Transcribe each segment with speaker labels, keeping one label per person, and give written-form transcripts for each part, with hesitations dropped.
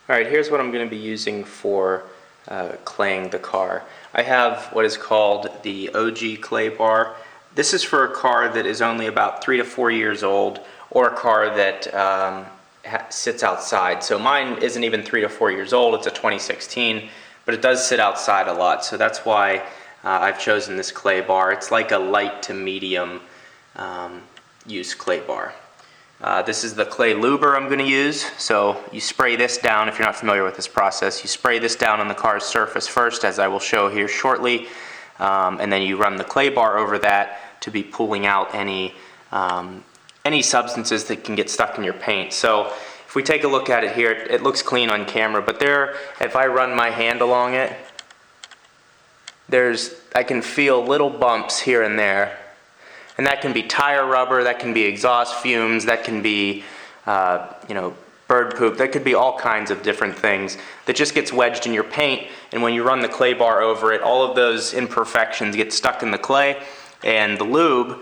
Speaker 1: Alright, here's what I'm going to be using for claying the car. I have what is called the OG clay bar. This is for a car that is only about 3 to 4 years old, or a car that sits outside. So mine isn't even 3 to 4 years old, it's a 2016, but it does sit outside a lot, so that's why I've chosen this clay bar. It's like a light to medium use clay bar. This is the clay Luber I'm going to use. So you spray this down. If you're not familiar with this process, you spray this down on the car's surface first, as I will show here shortly, and then you run the clay bar over that to be pulling out any substances that can get stuck in your paint. So if we take a look at it here, it looks clean on camera, but if I run my hand along it, I can feel little bumps here and there. And that can be tire rubber, that can be exhaust fumes, that can be bird poop, that could be all kinds of different things that just gets wedged in your paint, and when you run the clay bar over it, all of those imperfections get stuck in the clay, and the lube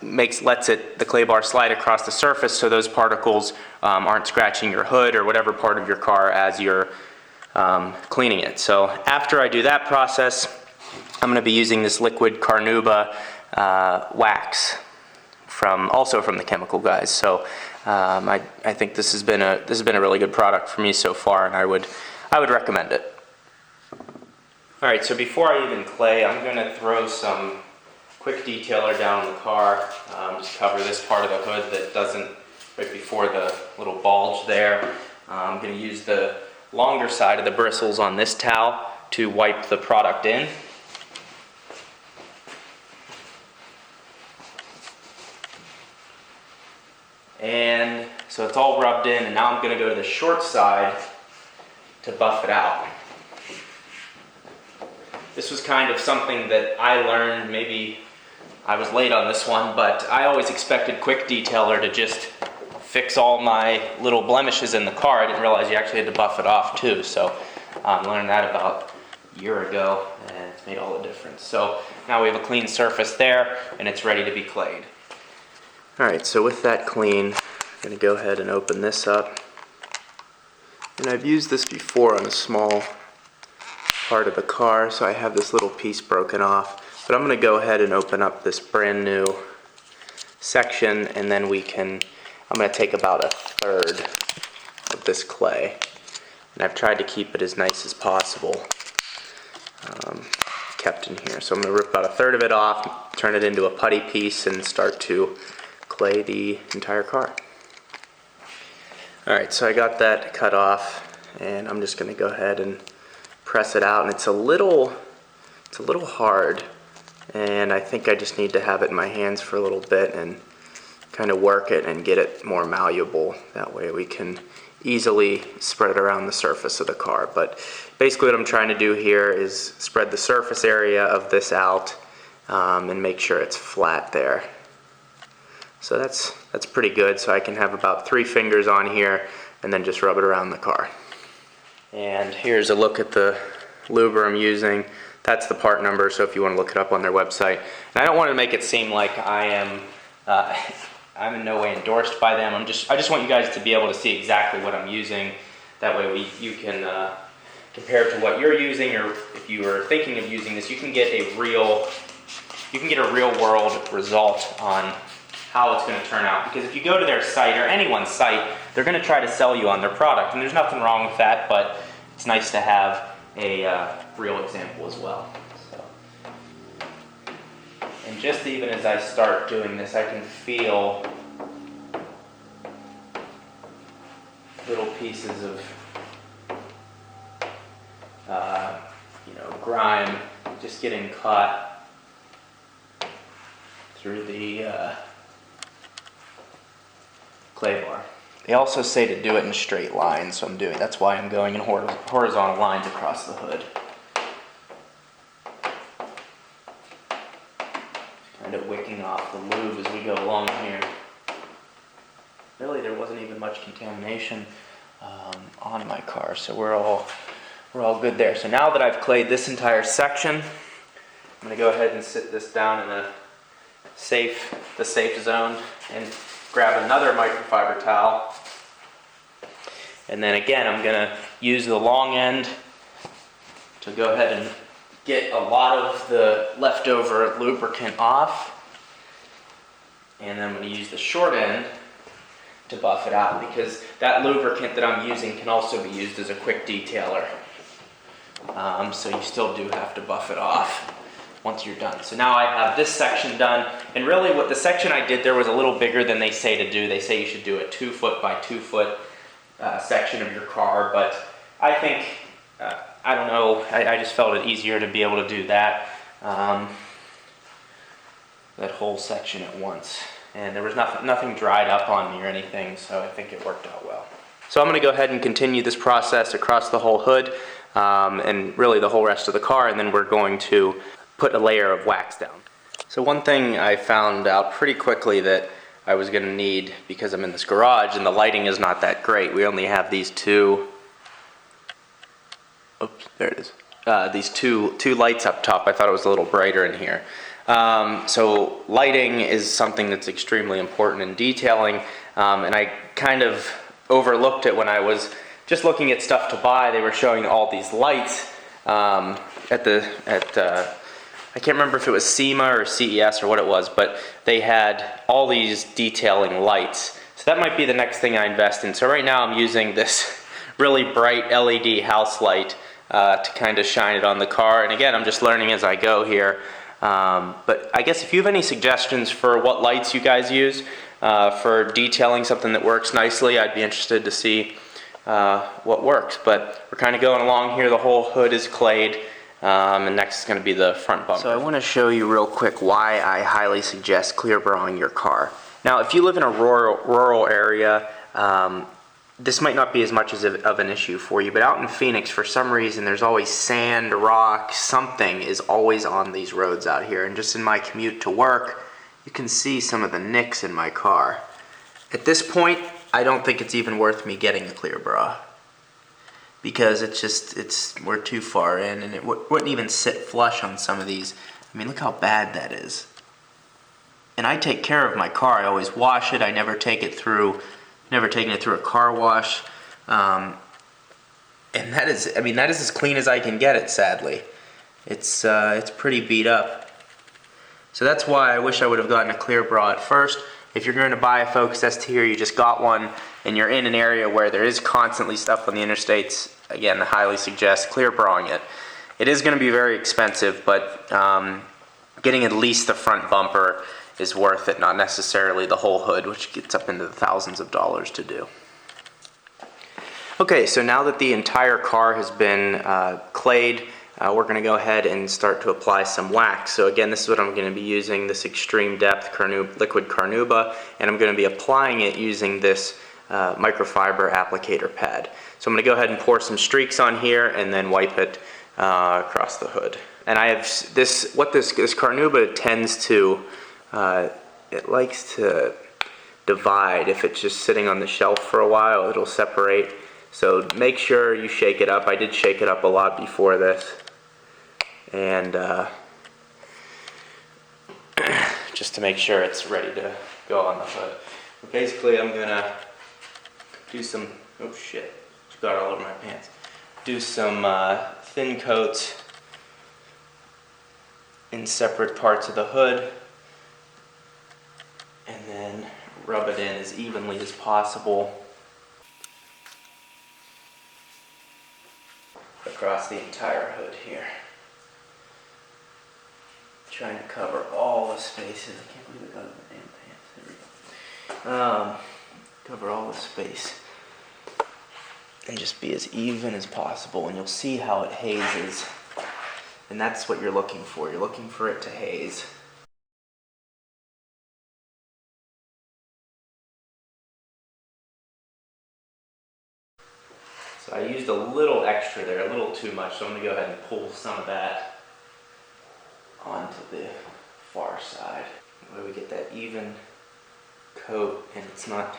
Speaker 1: lets the clay bar slide across the surface so those particles aren't scratching your hood or whatever part of your car as you're cleaning it. So after I do that process, I'm going to be using this liquid Carnuba Wax also from the chemical guys. So I think this has been a really good product for me so far, and I would recommend it. Alright, so before I even clay, I'm going to throw some quick detailer down the car, just cover this part of the hood that doesn't, right before the little bulge there. I'm going to use the longer side of the bristles on this towel to wipe the product in. And so it's all rubbed in, and now I'm going to go to the short side to buff it out. This was kind of something that I learned, maybe I was late on this one, but I always expected quick detailer to just fix all my little blemishes in the car. I didn't realize you actually had to buff it off too, so I learned that about a year ago, and it's made all the difference. So now we have a clean surface there, and it's ready to be clayed. Alright, so with that clean, I'm going to go ahead and open this up. And I've used this before on a small part of the car, so I have this little piece broken off. But I'm going to go ahead and open up this brand new section, and then I'm going to take about 1/3 of this clay. And I've tried to keep it as nice as possible kept in here. So I'm going to rip about 1/3 of it off, turn it into a putty piece, and start to clay the entire car. Alright, so I got that cut off, and I'm just going to go ahead and press it out, and it's a little hard, and I think I just need to have it in my hands for a little bit and kind of work it and get it more malleable. That way we can easily spread it around the surface of the car. But basically what I'm trying to do here is spread the surface area of this out and make sure it's flat there. So that's pretty good. So I can have about 3 fingers on here and then just rub it around the car. And here's a look at the Luber I'm using. That's the part number, so if you want to look it up on their website. And I don't want to make it seem like I'm in no way endorsed by them. I just want you guys to be able to see exactly what I'm using. That way you can compare it to what you're using, or if you were thinking of using this, you can get a real world result on how it's going to turn out. Because if you go to their site, or anyone's site, they're going to try to sell you on their product, and there's nothing wrong with that, but it's nice to have a real example as well. So, and just even as I start doing this, I can feel little pieces of grime just getting caught through the clay bar. They also say to do it in straight lines, so that's why I'm going in horizontal lines across the hood. Just kind of wicking off the lube as we go along here. Really, there wasn't even much contamination on my car, so we're all good there. So now that I've clayed this entire section, I'm going to go ahead and sit this down in the safe zone and grab another microfiber towel, And then again, I'm gonna use the long end to go ahead and get a lot of the leftover lubricant off. And then I'm gonna use the short end to buff it out, because that lubricant that I'm using can also be used as a quick detailer. So you still do have to buff it off once you're done. So now I have this section done, and really what the section I did there was a little bigger than they say to do. They say you should do a 2 foot by 2 foot section of your car, but I think, I don't know, I just felt it easier to be able to do that, that whole section at once. And there was nothing dried up on me or anything, so I think it worked out well. So I'm going to go ahead and continue this process across the whole hood, and really the whole rest of the car, and then we're going to put a layer of wax down. So one thing I found out pretty quickly that I was going to need, because I'm in this garage and the lighting is not that great. We only have these two, oops, there it is. These two lights up top. I thought it was a little brighter in here. So lighting is something that's extremely important in detailing, and I kind of overlooked it when I was just looking at stuff to buy. They were showing all these lights I can't remember if it was SEMA or CES or what it was, but they had all these detailing lights. So that might be the next thing I invest in. So right now I'm using this really bright LED house light to kind of shine it on the car. And again, I'm just learning as I go here. But I guess if you have any suggestions for what lights you guys use for detailing something that works nicely, I'd be interested to see what works. But we're kind of going along here. The whole hood is clayed, and next is going to be the front bumper. So I want to show you real quick why I highly suggest clear brawling your car. Now, if you live in a rural area, this might not be as much of an issue for you, but out in Phoenix, for some reason, there's always sand, rock, something is always on these roads out here. And just in my commute to work, you can see some of the nicks in my car. At this point, I don't think it's even worth me getting a clear bra, because we're too far in, and it wouldn't even sit flush on some of these. I mean, look how bad that is. And I take care of my car. I always wash it. I never take it through. Never taken it through a car wash, and that is as clean as I can get it. Sadly, it's pretty beat up. So that's why I wish I would have gotten a clear bra at first. If you're going to buy a Focus ST or you just got one and you're in an area where there is constantly stuff on the interstates, again, I highly suggest clear brawing it. It is going to be very expensive, but getting at least the front bumper is worth it, not necessarily the whole hood, which gets up into the thousands of dollars to do. Okay, so now that the entire car has been clayed, we're going to go ahead and start to apply some wax. So again, this is what I'm going to be using, this extreme depth liquid Carnuba, and I'm going to be applying it using this microfiber applicator pad. So I'm going to go ahead and pour some streaks on here and then wipe it across the hood. And I have this Carnuba tends to it likes to divide. If it's just sitting on the shelf for a while, it'll separate. So make sure you shake it up. I did shake it up a lot before this, and just to make sure it's ready to go on the hood. But basically, I'm gonna do some, oh shit, just got all over my pants. Do some thin coats in separate parts of the hood, and then rub it in as evenly as possible across the entire hood here. Trying to cover all the spaces. I can't believe I got in the damn pants. There we go. Cover all the space and just be as even as possible, and you'll see how it hazes. And that's what you're looking for. You're looking for it to haze. So I used a little extra there, a little too much, so I'm going to go ahead and pull some of that onto the far side. Where we get that even coat and it's not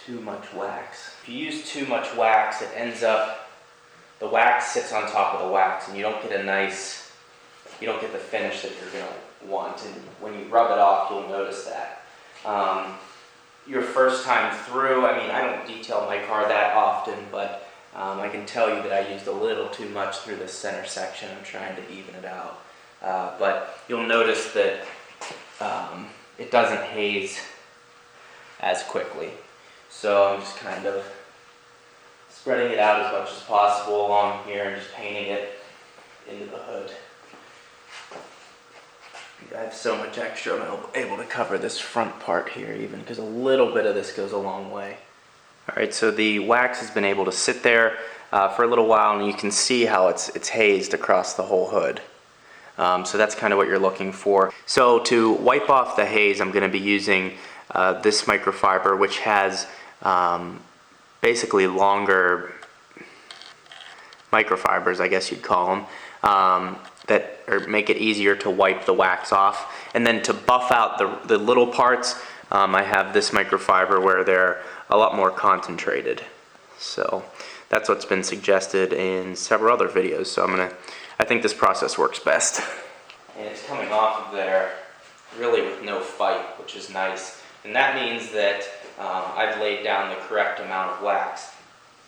Speaker 1: too much wax. If you use too much wax, it ends up, the wax sits on top of the wax and you don't get you don't get the finish that you're going to want. And when you rub it off, you'll notice that. your first time through, I mean, I don't detail my car that often, but I can tell you that I used a little too much through this center section. I'm trying to even it out. But you'll notice that it doesn't haze as quickly. So I'm just kind of spreading it out as much as possible along here and just painting it into the hood. I have so much extra, I'm able to cover this front part here even, because a little bit of this goes a long way. Alright, so the wax has been able to sit there for a little while, and you can see how it's hazed across the whole hood. So that's kind of what you're looking for. So to wipe off the haze, I'm going to be using this microfiber, which has basically longer microfibers, I guess you'd call them, that make it easier to wipe the wax off. And then to buff out the little parts, I have this microfiber where they're a lot more concentrated. So that's what's been suggested in several other videos. So I think this process works best. And it's coming off of there really with no fight, which is nice. And that means that I've laid down the correct amount of wax.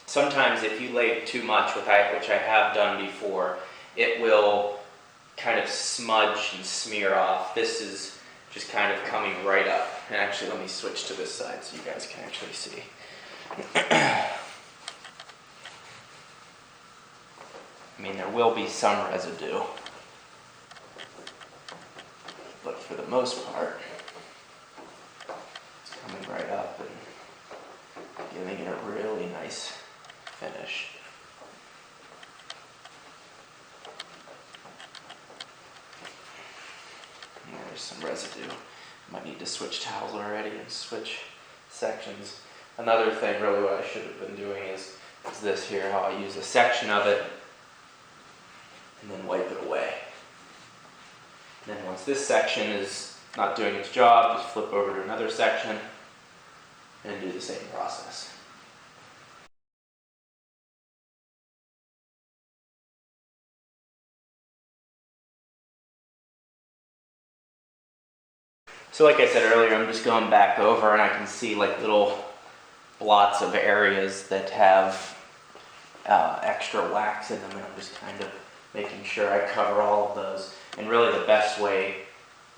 Speaker 1: Sometimes if you lay too much, which I have done before, it will kind of smudge and smear off. This is just kind of coming right up. And actually, let me switch to this side so you guys can actually see. I mean, there will be some residue, but for the most part, it's coming right up and giving it a really nice finish. And there's some residue. Might need to switch towels already and switch sections. Another thing, really, what I should have been doing is this here, how I use a section of it and then wipe it away. And then once this section is not doing its job, just flip over to another section and do the same process. So like I said earlier, I'm just going back over and I can see like little blots of areas that have extra wax in them, and I'm just kind of making sure I cover all of those. And really the best way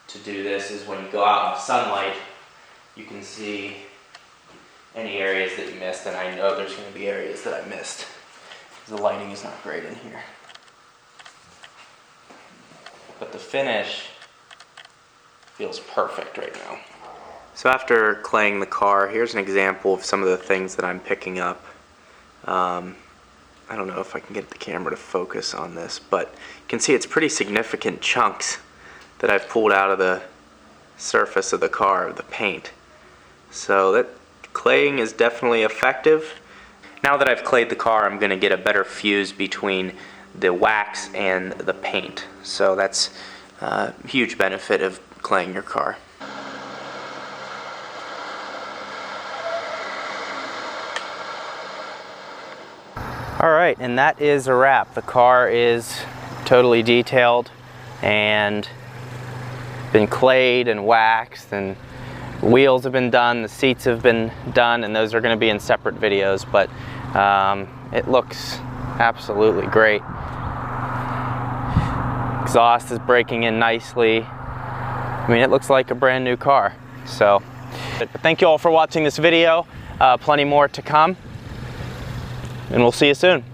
Speaker 1: to do this is when you go out in the sunlight, you can see any areas that you missed, and I know there's going to be areas that I missed because the lighting is not great in here. But the finish feels perfect right now. So after claying the car, here's an example of some of the things that I'm picking up. I don't know if I can get the camera to focus on this, but you can see it's pretty significant chunks that I've pulled out of the surface of the car, the paint. So that claying is definitely effective. Now that I've clayed the car, I'm going to get a better fuse between the wax and the paint. So that's a huge benefit of claying your car. Alright, and that is a wrap. The car is totally detailed and been clayed and waxed, and wheels have been done, the seats have been done, and those are going to be in separate videos, but it looks absolutely great. Exhaust is breaking in nicely. I mean, it looks like a brand new car. So, but thank you all for watching this video. Plenty more to come, and we'll see you soon.